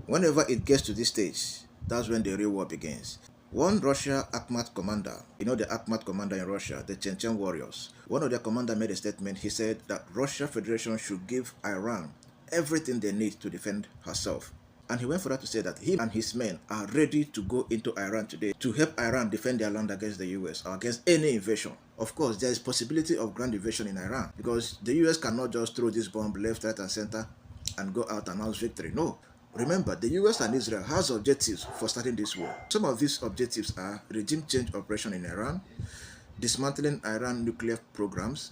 Whenever it gets to this stage, that's when the real war begins. One Russia Akhmat commander, the Akhmat commander in Russia, the Chechen warriors, one of their commander made a statement. He said that Russia Federation should give Iran everything they need to defend herself. And he went further to say that he and his men are ready to go into Iran today to help Iran defend their land against the US or against any invasion. Of course, there is possibility of ground invasion in Iran because the US cannot just throw this bomb left, right, and center and go out and announce victory. No. Remember, the US and Israel has objectives for starting this war. Some of these objectives are regime change operation in Iran, dismantling Iran nuclear programs,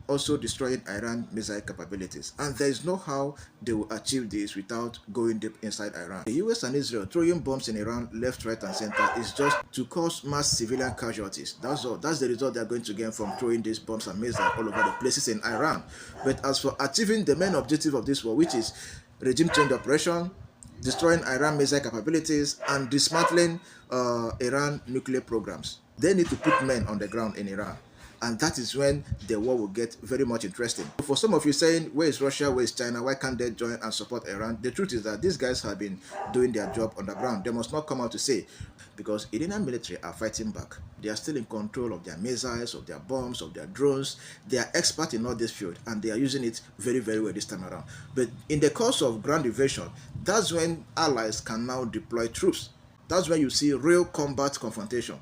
also destroying Iran missile capabilities. And there is no how they will achieve this without going deep inside Iran. The US and Israel throwing bombs in Iran left, right, and center is just to cause mass civilian casualties. That's all. That's the result they're going to get from throwing these bombs and missiles all over the places in Iran. But as for achieving the main objective of this war, which is regime change operation, destroying Iran missile capabilities, and dismantling Iran nuclear programs, they need to put men on the ground in Iran. And that is when the war will get very much interesting. For some of you saying, where is Russia, where is China, why can't they join and support Iran? The truth is that these guys have been doing their job on the ground. They must not come out to say, because Iranian military are fighting back. They are still in control of their missiles, of their bombs, of their drones. They are expert in all this field, and they are using it very, very well this time around. But in the course of ground invasion, that's when allies can now deploy troops. That's when you see real combat confrontation.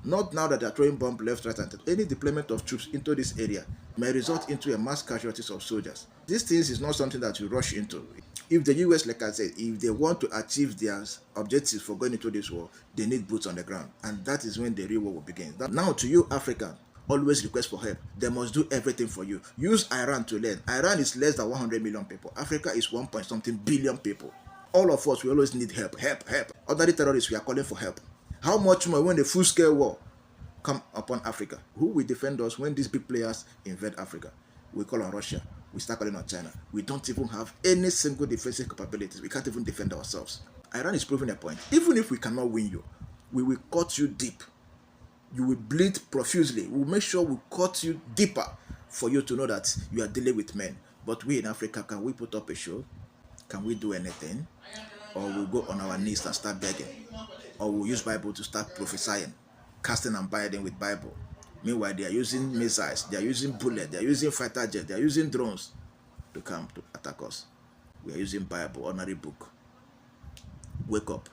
Not now that they are throwing bombs left, right, and any deployment of troops into this area may result into a mass casualties of soldiers. These things is not something that you rush into. If the US, like I said, if they want to achieve their objectives for going into this war, they need boots on the ground. And that is when the real war will begin. Now to you, African, always request for help. They must do everything for you. Use Iran to learn. Iran is less than 100 million people. Africa is 1 point something billion people. All of us, we always need help, help, help. Ordinary terrorists, we are calling for help. How much more when the full-scale war come upon Africa? Who will defend us when these big players invade Africa? We call on Russia. We start calling on China. We don't even have any single defensive capabilities. We can't even defend ourselves. Iran is proving a point. Even if we cannot win you, we will cut you deep. You will bleed profusely. We will make sure we cut you deeper for you to know that you are dealing with men. But we in Africa, can we put up a show? Can we do anything? Or we'll go on our knees and start begging? Or we'll use Bible to start prophesying, casting and binding with Bible. Meanwhile, they are using missiles, they are using bullets, they are using fighter jets, they are using drones to come to attack us. We are using Bible, ordinary book. Wake up.